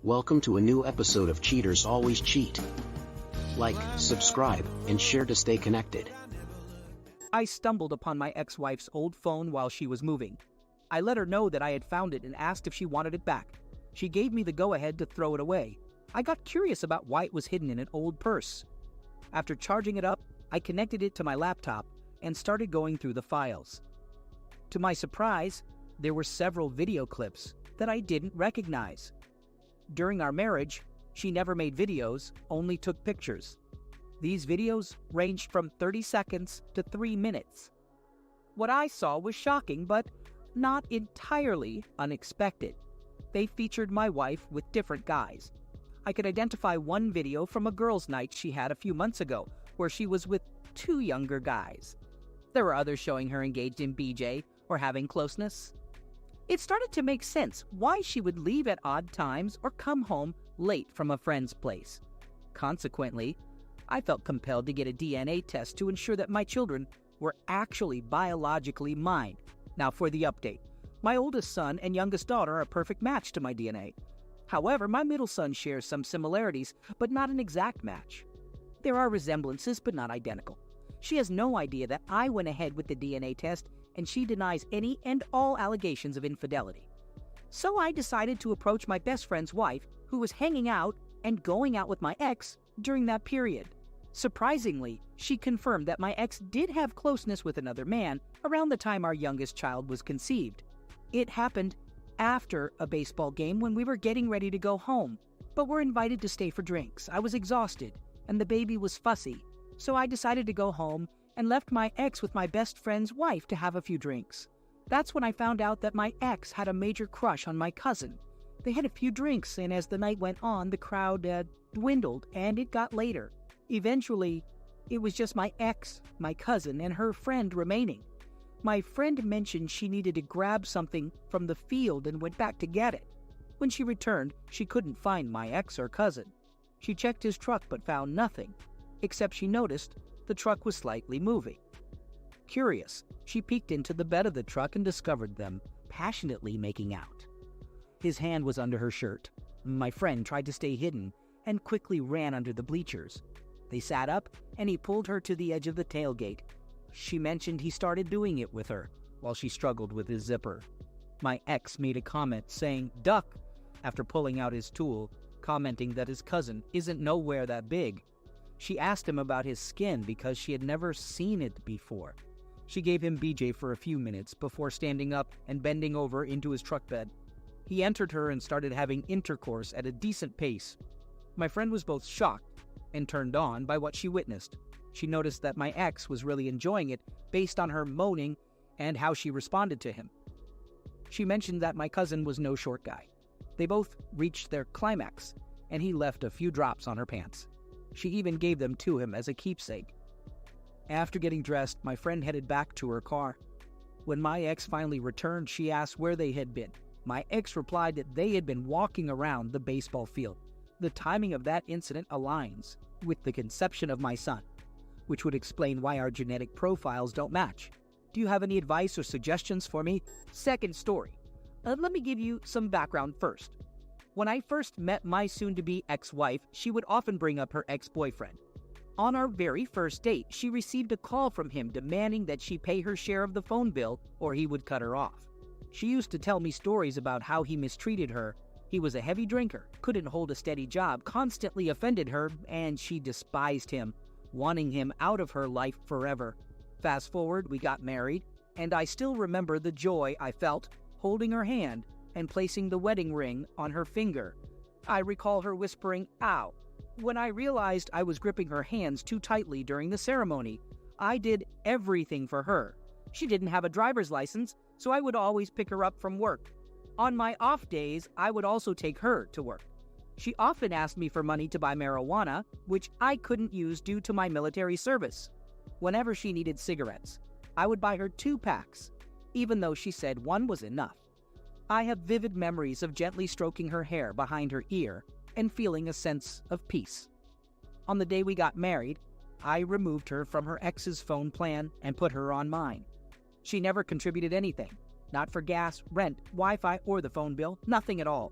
Welcome to a new episode of Cheaters Always Cheat. Like, subscribe, and share to stay connected. I stumbled upon my ex-wife's old phone while she was moving. I let her know that I had found it and asked if she wanted it back. She gave me the go-ahead to throw it away. I got curious about why it was hidden in an old purse. After charging it up, I connected it to my laptop and started going through the files. To my surprise, there were several video clips that I didn't recognize. During our marriage, she never made videos, only took pictures. These videos ranged from 30 seconds to 3 minutes. What I saw was shocking, but not entirely unexpected. They featured my wife with different guys. I could identify one video from a girls' night she had a few months ago, where she was with 2 younger guys. There were others showing her engaged in BJ or having closeness. It started to make sense why she would leave at odd times or come home late from a friend's place. Consequently, I felt compelled to get a DNA test to ensure that my children were actually biologically mine. Now for the update. My oldest son and youngest daughter are a perfect match to my DNA. However, my middle son shares some similarities, but not an exact match. There are resemblances, but not identical. She has no idea that I went ahead with the DNA test, and she denies any and all allegations of infidelity. So I decided to approach my best friend's wife, who was hanging out and going out with my ex during that period. Surprisingly, she confirmed that my ex did have closeness with another man around the time our youngest child was conceived. It happened after a baseball game when we were getting ready to go home, but were invited to stay for drinks. I was exhausted, and the baby was fussy, so I decided to go home and left my ex with my best friend's wife to have a few drinks. That's when I found out that my ex had a major crush on my cousin. They had a few drinks, and as the night went on, the crowd dwindled, and it got later. Eventually, it was just my ex, my cousin, and her friend remaining. My friend mentioned she needed to grab something from the field and went back to get it. When she returned, she couldn't find my ex or cousin. She checked his truck but found nothing, except she noticed the truck was slightly moving. Curious, she peeked into the bed of the truck and discovered them passionately making out. His hand was under her shirt. My friend tried to stay hidden and quickly ran under the bleachers. They sat up, and he pulled her to the edge of the tailgate. She mentioned he started doing it with her while she struggled with his zipper. My ex made a comment saying, "Duck," after pulling out his tool, commenting that his cousin isn't nowhere that big. She asked him about his skin because she had never seen it before. She gave him BJ for a few minutes before standing up and bending over into his truck bed. He entered her and started having intercourse at a decent pace. My friend was both shocked and turned on by what she witnessed. She noticed that my ex was really enjoying it based on her moaning and how she responded to him. She mentioned that my cousin was no short guy. They both reached their climax, and he left a few drops on her pants. She even gave them to him as a keepsake. After getting dressed, my friend headed back to her car. When my ex finally returned, she asked where they had been. My ex replied that they had been walking around the baseball field. The timing of that incident aligns with the conception of my son, which would explain why our genetic profiles don't match. Do you have any advice or suggestions for me? Second story. Let me give you some background first. When I first met my soon-to-be ex-wife, she would often bring up her ex-boyfriend. On our very first date, she received a call from him demanding that she pay her share of the phone bill or he would cut her off. She used to tell me stories about how he mistreated her. He was a heavy drinker, couldn't hold a steady job, constantly offended her, and she despised him, wanting him out of her life forever. Fast forward, we got married, and I still remember the joy I felt holding her hand and placing the wedding ring on her finger. I recall her whispering, "Ow," when I realized I was gripping her hands too tightly during the ceremony. I did everything for her. She didn't have a driver's license, so I would always pick her up from work. On my off days, I would also take her to work. She often asked me for money to buy marijuana, which I couldn't use due to my military service. Whenever she needed cigarettes, I would buy her 2 packs, even though she said 1 was enough. I have vivid memories of gently stroking her hair behind her ear and feeling a sense of peace. On the day we got married, I removed her from her ex's phone plan and put her on mine. She never contributed anything, not for gas, rent, Wi-Fi, or the phone bill, nothing at all.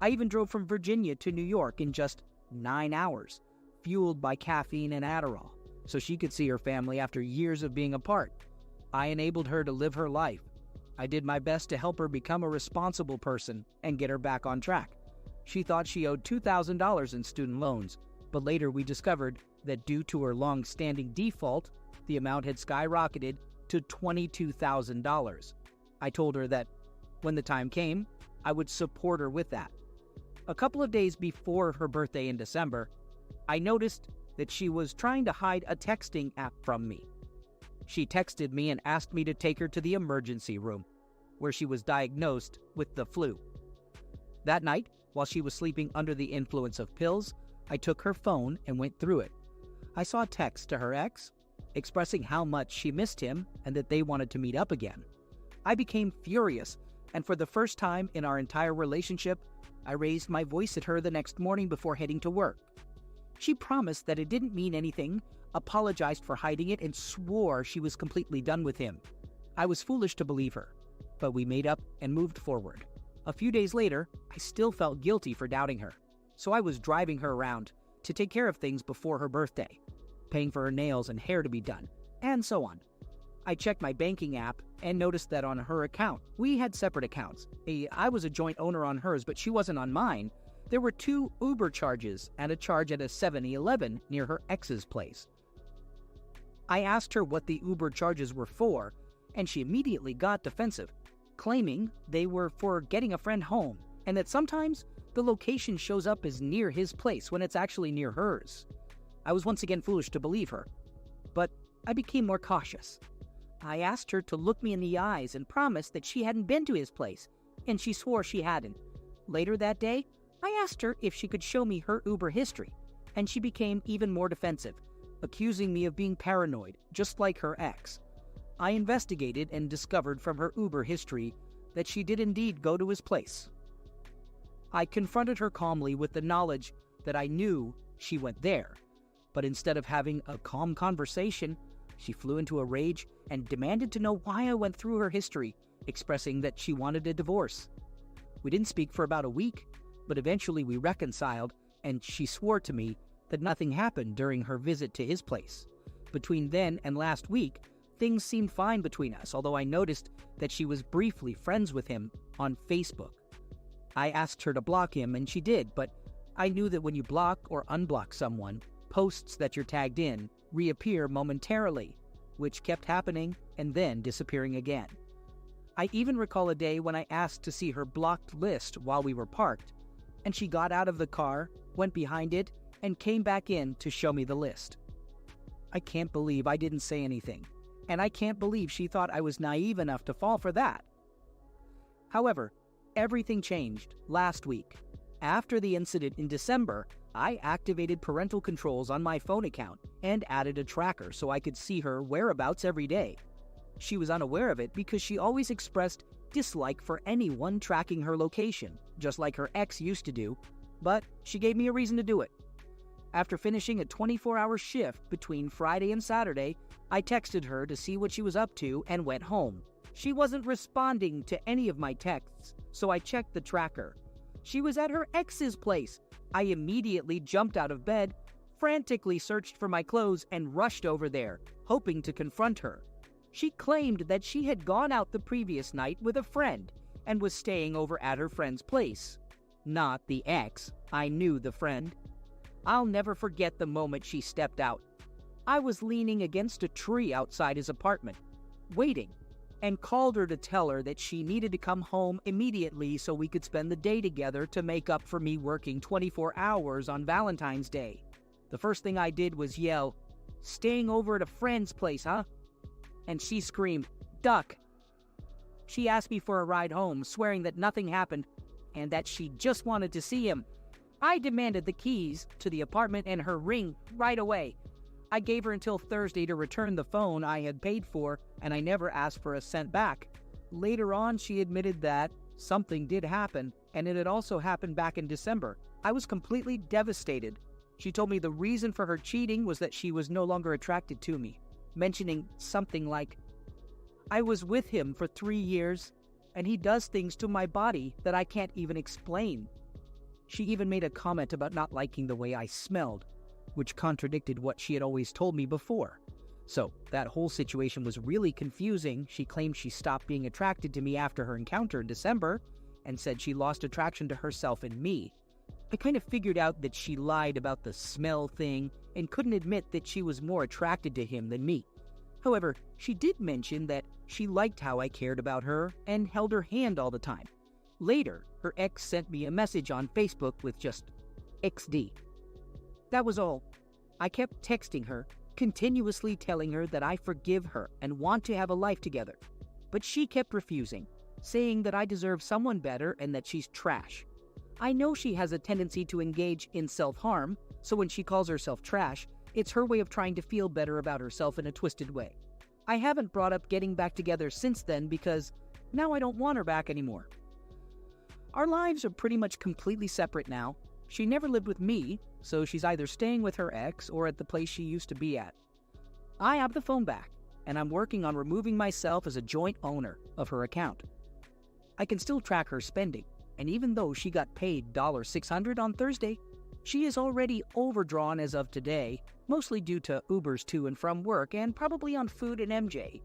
I even drove from Virginia to New York in just 9 hours, fueled by caffeine and Adderall, so she could see her family after years of being apart. I enabled her to live her life. I did my best to help her become a responsible person and get her back on track. She thought she owed $2,000 in student loans, but later we discovered that due to her long-standing default, the amount had skyrocketed to $22,000. I told her that when the time came, I would support her with that. A couple of days before her birthday in December, I noticed that she was trying to hide a texting app from me. She texted me and asked me to take her to the emergency room, where she was diagnosed with the flu. That night, while she was sleeping under the influence of pills, I took her phone and went through it. I saw a text to her ex, expressing how much she missed him and that they wanted to meet up again. I became furious, and for the first time in our entire relationship, I raised my voice at her the next morning before heading to work. She promised that it didn't mean anything, apologized for hiding it, and swore she was completely done with him. I was foolish to believe her, but we made up and moved forward. A few days later, I still felt guilty for doubting her, so I was driving her around to take care of things before her birthday, paying for her nails and hair to be done, and so on. I checked my banking app and noticed that on her account, we had separate accounts. I was a joint owner on hers, but she wasn't on mine. There were 2 Uber charges and a charge at a 7-Eleven near her ex's place. I asked her what the Uber charges were for, and she immediately got defensive, claiming they were for getting a friend home, and that sometimes the location shows up as near his place when it's actually near hers. I was once again foolish to believe her, but I became more cautious. I asked her to look me in the eyes and promise that she hadn't been to his place, and she swore she hadn't. Later that day, I asked her if she could show me her Uber history, and she became even more defensive, accusing me of being paranoid, just like her ex. I investigated and discovered from her Uber history that she did indeed go to his place. I confronted her calmly with the knowledge that I knew she went there, but instead of having a calm conversation, she flew into a rage and demanded to know why I went through her history, expressing that she wanted a divorce. We didn't speak for about a week, but eventually we reconciled, and she swore to me that nothing happened during her visit to his place. Between then and last week, things seemed fine between us, although I noticed that she was briefly friends with him on Facebook. I asked her to block him, and she did, but I knew that when you block or unblock someone, posts that you're tagged in reappear momentarily, which kept happening and then disappearing again. I even recall a day when I asked to see her blocked list while we were parked, and she got out of the car, went behind it, and came back in to show me the list. I can't believe I didn't say anything, and I can't believe she thought I was naive enough to fall for that. However, everything changed last week. After the incident in December, I activated parental controls on my phone account and added a tracker so I could see her whereabouts every day. She was unaware of it because she always expressed dislike for anyone tracking her location, just like her ex used to do, but she gave me a reason to do it. After finishing a 24-hour shift between Friday and Saturday, I texted her to see what she was up to and went home. She wasn't responding to any of my texts, so I checked the tracker. She was at her ex's place. I immediately jumped out of bed, frantically searched for my clothes, and rushed over there, hoping to confront her. She claimed that she had gone out the previous night with a friend and was staying over at her friend's place. Not the ex. I knew the friend. I'll never forget the moment she stepped out. I was leaning against a tree outside his apartment, waiting, and called her to tell her that she needed to come home immediately so we could spend the day together to make up for me working 24 hours on Valentine's Day. The first thing I did was yell, "Staying over at a friend's place, huh?" And she screamed, "Duck." She asked me for a ride home, swearing that nothing happened and that she just wanted to see him. I demanded the keys to the apartment and her ring right away. I gave her until Thursday to return the phone I had paid for, and I never asked for a cent back. Later on, she admitted that something did happen, and it had also happened back in December. I was completely devastated. She told me the reason for her cheating was that she was no longer attracted to me, mentioning something like, "I was with him for 3 years, and he does things to my body that I can't even explain." She even made a comment about not liking the way I smelled, which contradicted what she had always told me before. So that whole situation was really confusing. She claimed she stopped being attracted to me after her encounter in December and said she lost attraction to herself and me. I kind of figured out that she lied about the smell thing and couldn't admit that she was more attracted to him than me. However, she did mention that she liked how I cared about her and held her hand all the time. Later, her ex sent me a message on Facebook with just XD. That was all. I kept texting her, continuously telling her that I forgive her and want to have a life together. But she kept refusing, saying that I deserve someone better and that she's trash. I know she has a tendency to engage in self-harm, so when she calls herself trash, it's her way of trying to feel better about herself in a twisted way. I haven't brought up getting back together since then because now I don't want her back anymore. Our lives are pretty much completely separate now. She never lived with me, so she's either staying with her ex or at the place she used to be at. I have the phone back, and I'm working on removing myself as a joint owner of her account. I can still track her spending, and even though she got paid $600 on Thursday, she is already overdrawn as of today, mostly due to Ubers to and from work and probably on food and MJ.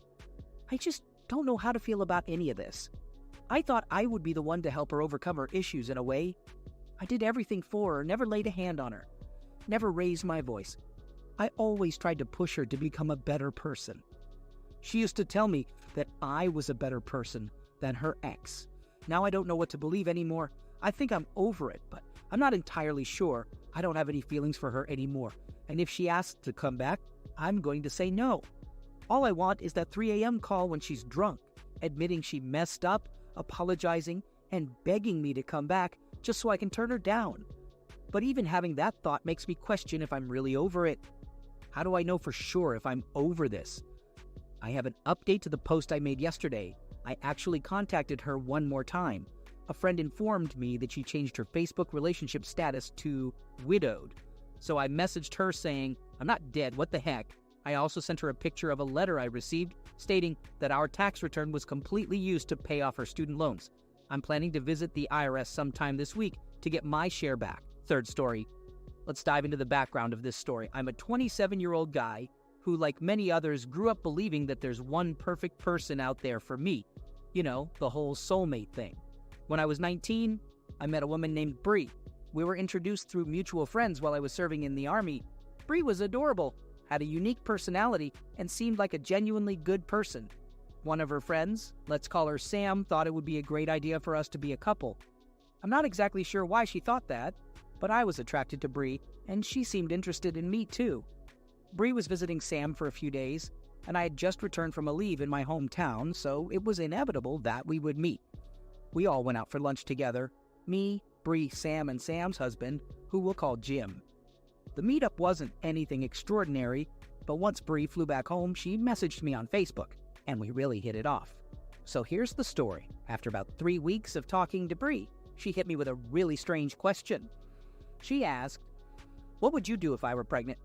I just don't know how to feel about any of this. I thought I would be the one to help her overcome her issues in a way. I did everything for her, never laid a hand on her, never raised my voice. I always tried to push her to become a better person. She used to tell me that I was a better person than her ex. Now I don't know what to believe anymore. I think I'm over it, but I'm not entirely sure. I don't have any feelings for her anymore. And if she asks to come back, I'm going to say no. All I want is that 3 a.m. call when she's drunk, admitting she messed up, apologizing, and begging me to come back just so I can turn her down. But even having that thought makes me question if I'm really over it. How do I know for sure if I'm over this? I have an update to the post I made yesterday. I actually contacted her one more time. A friend informed me that she changed her Facebook relationship status to widowed. So I messaged her saying, I'm not dead, what the heck? I also sent her a picture of a letter I received stating that our tax return was completely used to pay off her student loans. I'm planning to visit the IRS sometime this week to get my share back. Third story. Let's dive into the background of this story. I'm a 27-year-old guy who, like many others, grew up believing that there's one perfect person out there for me. You know, the whole soulmate thing. When I was 19, I met a woman named Bree. We were introduced through mutual friends while I was serving in the Army. Bree was adorable, had a unique personality, and seemed like a genuinely good person. One of her friends, let's call her Sam, thought it would be a great idea for us to be a couple. I'm not exactly sure why she thought that, but I was attracted to Bree, and she seemed interested in me too. Bree was visiting Sam for a few days, and I had just returned from a leave in my hometown, so it was inevitable that we would meet. We all went out for lunch together, me, Bree, Sam, and Sam's husband, who we'll call Jim. The meetup wasn't anything extraordinary, but once Bree flew back home, she messaged me on Facebook, and we really hit it off. So here's the story. After about 3 weeks of talking to Bree, she hit me with a really strange question. She asked, "What would you do if I were pregnant?"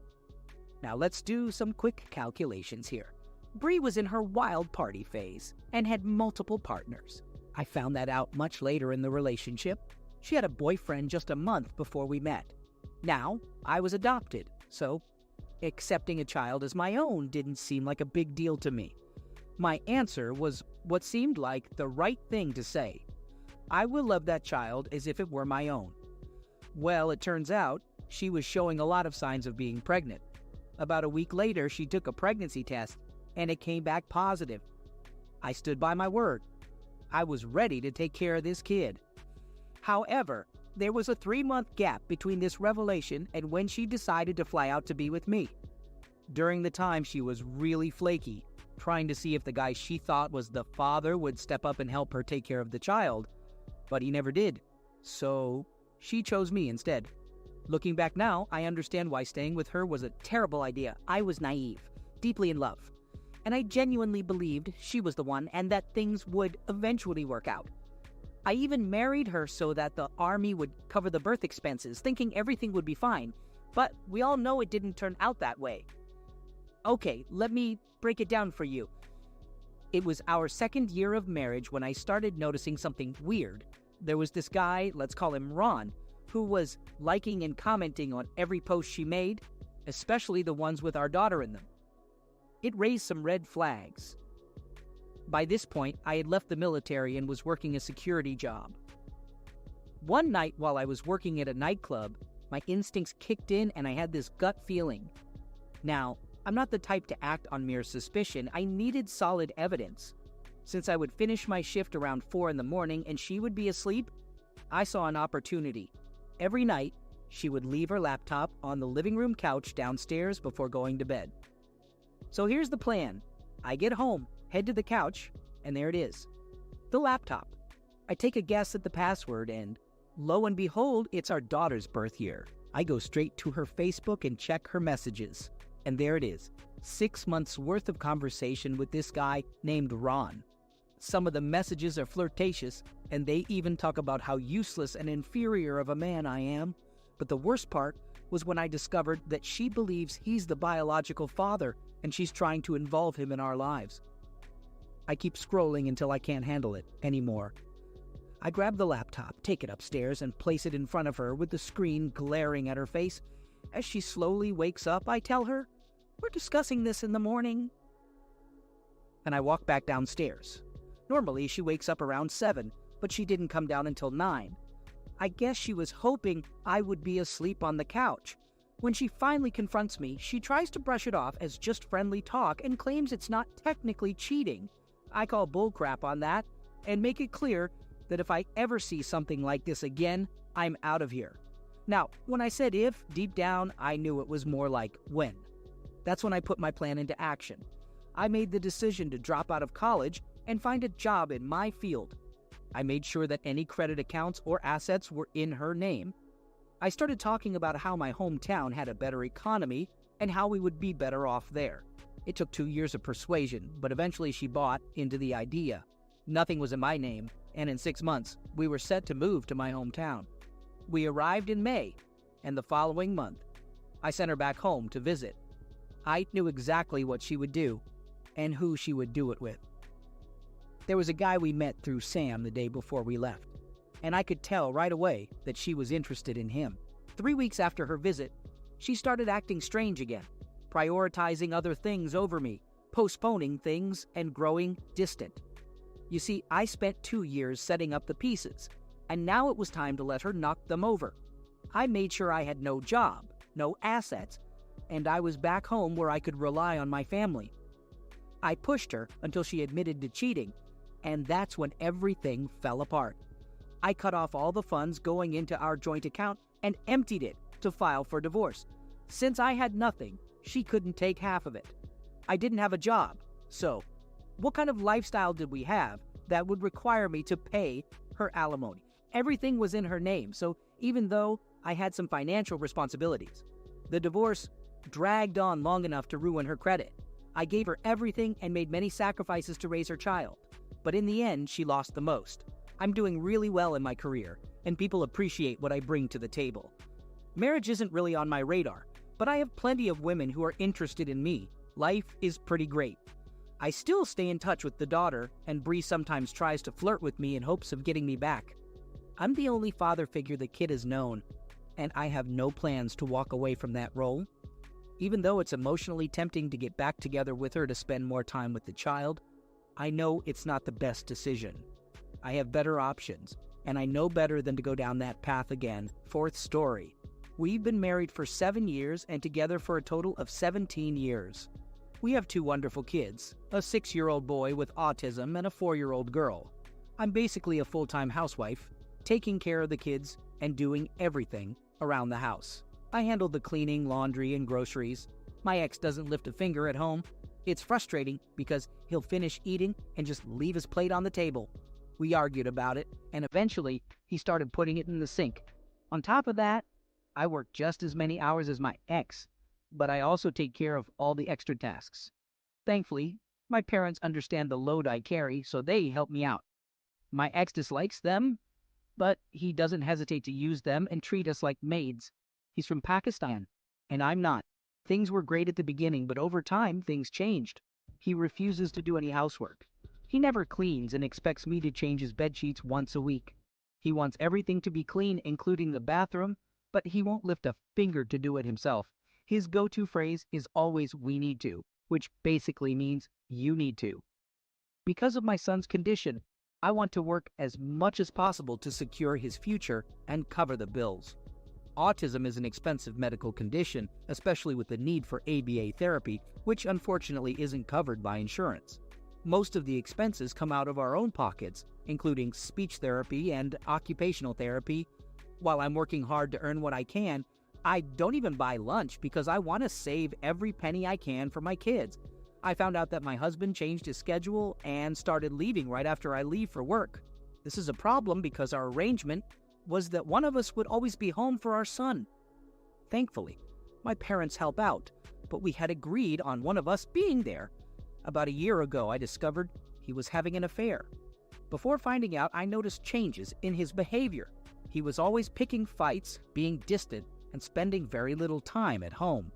Now let's do some quick calculations here. Bree was in her wild party phase and had multiple partners. I found that out much later in the relationship. She had a boyfriend just a month before we met. Now, I was adopted, so accepting a child as my own didn't seem like a big deal to me. My answer was what seemed like the right thing to say. I will love that child as if it were my own. Well, it turns out she was showing a lot of signs of being pregnant. About a week later, she took a pregnancy test, and it came back positive. I stood by my word. I was ready to take care of this kid. However, there was a 3-month gap between this revelation and when she decided to fly out to be with me. During the time, she was really flaky, trying to see if the guy she thought was the father would step up and help her take care of the child, but he never did. So she chose me instead. Looking back now, I understand why staying with her was a terrible idea. I was naive, deeply in love, and I genuinely believed she was the one and that things would eventually work out. I even married her so that the Army would cover the birth expenses, thinking everything would be fine, but we all know it didn't turn out that way. Okay, let me break it down for you. It was our 2nd year of marriage when I started noticing something weird. There was this guy, let's call him Ron, who was liking and commenting on every post she made, especially the ones with our daughter in them. It raised some red flags. By this point, I had left the military and was working a security job. One night while I was working at a nightclub, my instincts kicked in and I had this gut feeling. Now, I'm not the type to act on mere suspicion. I needed solid evidence. Since I would finish my shift around 4 in the morning and she would be asleep, I saw an opportunity. Every night, she would leave her laptop on the living room couch downstairs before going to bed. So here's the plan. I get home, head to the couch, and there it is. The laptop. I take a guess at the password and, lo and behold, it's our daughter's birth year. I go straight to her Facebook and check her messages. And there it is. 6 months worth of conversation with this guy named Ron. Some of the messages are flirtatious, and they even talk about how useless and inferior of a man I am. But the worst part was when I discovered that she believes he's the biological father, and she's trying to involve him in our lives. I keep scrolling until I can't handle it anymore. I grab the laptop, take it upstairs, and place it in front of her with the screen glaring at her face. As she slowly wakes up, I tell her, "We're discussing this in the morning." And I walk back downstairs. Normally, she wakes up around 7, but she didn't come down until 9. I guess she was hoping I would be asleep on the couch. When she finally confronts me, she tries to brush it off as just friendly talk and claims it's not technically cheating. I call bullcrap on that and make it clear that if I ever see something like this again, I'm out of here. Now, when I said if, deep down, I knew it was more like when. That's when I put my plan into action. I made the decision to drop out of college and find a job in my field. I made sure that any credit accounts or assets were in her name. I started talking about how my hometown had a better economy and how we would be better off there. It took 2 years of persuasion, but eventually she bought into the idea. Nothing was in my name, and in 6 months, we were set to move to my hometown. We arrived in May, and the following month, I sent her back home to visit. I knew exactly what she would do and who she would do it with. There was a guy we met through Sam the day before we left, and I could tell right away that she was interested in him. 3 weeks after her visit, she started acting strange again, prioritizing other things over me, postponing things, and growing distant. You see, I spent 2 years setting up the pieces, and now it was time to let her knock them over. I made sure I had no job, no assets, and I was back home where I could rely on my family. I pushed her until she admitted to cheating, and that's when everything fell apart. I cut off all the funds going into our joint account and emptied it to file for divorce. Since I had nothing, she couldn't take half of it. I didn't have a job, so what kind of lifestyle did we have that would require me to pay her alimony? Everything was in her name, so even though I had some financial responsibilities, the divorce dragged on long enough to ruin her credit. I gave her everything and made many sacrifices to raise her child, but in the end, she lost the most. I'm doing really well in my career, and people appreciate what I bring to the table. Marriage isn't really on my radar, but I have plenty of women who are interested in me. Life is pretty great. I still stay in touch with the daughter, and Bree sometimes tries to flirt with me in hopes of getting me back. I'm the only father figure the kid has known, and I have no plans to walk away from that role. Even though it's emotionally tempting to get back together with her to spend more time with the child, I know it's not the best decision. I have better options, and I know better than to go down that path again. Fourth story. We've been married for 7 years and together for a total of 17 years. We have 2 wonderful kids, a 6-year-old boy with autism and a 4-year-old girl. I'm basically a full-time housewife, taking care of the kids and doing everything around the house. I handle the cleaning, laundry, and groceries. My ex doesn't lift a finger at home. It's frustrating because he'll finish eating and just leave his plate on the table. We argued about it, and eventually he started putting it in the sink. On top of that, I work just as many hours as my ex, but I also take care of all the extra tasks. Thankfully, my parents understand the load I carry, so they help me out. My ex dislikes them, but he doesn't hesitate to use them and treat us like maids. He's from Pakistan, and I'm not. Things were great at the beginning, but over time, things changed. He refuses to do any housework. He never cleans and expects me to change his bedsheets once a week. He wants everything to be clean, including the bathroom, but he won't lift a finger to do it himself. His go-to phrase is always "we need to," which basically means you need to. Because of my son's condition, I want to work as much as possible to secure his future and cover the bills. Autism is an expensive medical condition, especially with the need for ABA therapy, which unfortunately isn't covered by insurance. Most of the expenses come out of our own pockets, including speech therapy and occupational therapy. While I'm working hard to earn what I can, I don't even buy lunch because I want to save every penny I can for my kids. I found out that my husband changed his schedule and started leaving right after I leave for work. This is a problem because our arrangement was that one of us would always be home for our son. Thankfully, my parents help out, but we had agreed on one of us being there. About a year ago, I discovered he was having an affair. Before finding out, I noticed changes in his behavior. He was always picking fights, being distant, and spending very little time at home.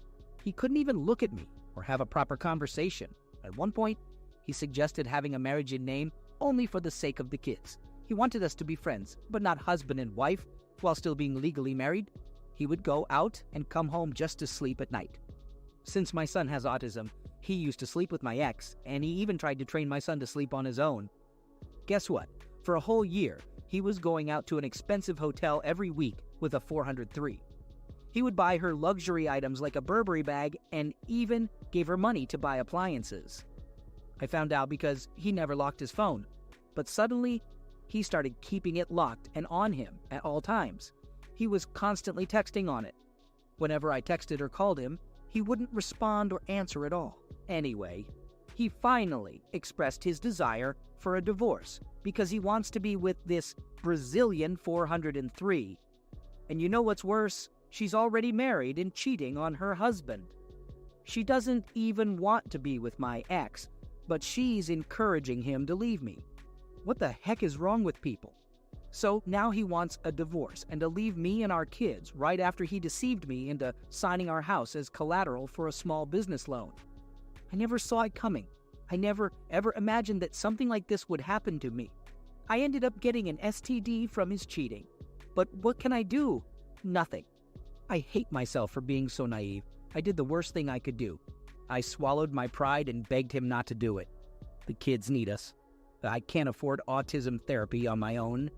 He couldn't even look at me or have a proper conversation. At one point, he suggested having a marriage in name only for the sake of the kids. He wanted us to be friends, but not husband and wife, while still being legally married. He would go out and come home just to sleep at night. Since my son has autism, he used to sleep with my ex, and he even tried to train my son to sleep on his own. Guess what? For a whole year, he was going out to an expensive hotel every week with a 403. He would buy her luxury items like a Burberry bag and even gave her money to buy appliances. I found out because he never locked his phone, but suddenly he started keeping it locked and on him at all times. He was constantly texting on it. Whenever I texted or called him, he wouldn't respond or answer at all. Anyway, he finally expressed his desire for a divorce because he wants to be with this Brazilian 403. And you know what's worse? She's already married and cheating on her husband. She doesn't even want to be with my ex, but she's encouraging him to leave me. What the heck is wrong with people? So now he wants a divorce and to leave me and our kids right after he deceived me into signing our house as collateral for a small business loan. I never saw it coming. I never ever imagined that something like this would happen to me. I ended up getting an STD from his cheating. But what can I do? Nothing. I hate myself for being so naive. I did the worst thing I could do. I swallowed my pride and begged him not to do it. The kids need us. I can't afford autism therapy on my own.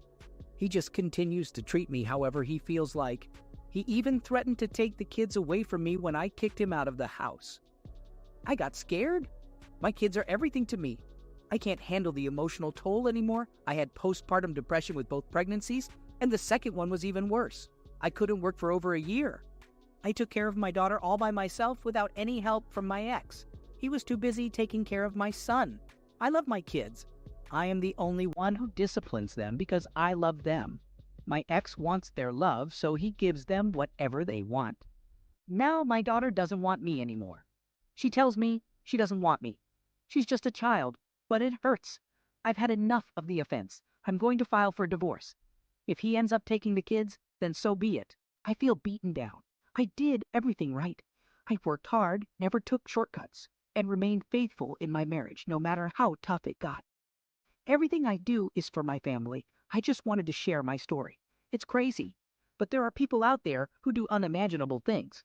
He just continues to treat me however he feels like. He even threatened to take the kids away from me when I kicked him out of the house. I got scared. My kids are everything to me. I can't handle the emotional toll anymore. I had postpartum depression with both pregnancies, and the second one was even worse. I couldn't work for over a year. I took care of my daughter all by myself without any help from my ex. He was too busy taking care of my son. I love my kids. I am the only one who disciplines them because I love them. My ex wants their love, so he gives them whatever they want. Now my daughter doesn't want me anymore. She tells me she doesn't want me. She's just a child, but it hurts. I've had enough of the offense. I'm going to file for divorce. If he ends up taking the kids, then so be it. I feel beaten down. I did everything right. I worked hard, never took shortcuts, and remained faithful in my marriage, no matter how tough it got. Everything I do is for my family. I just wanted to share my story. It's crazy, but there are people out there who do unimaginable things.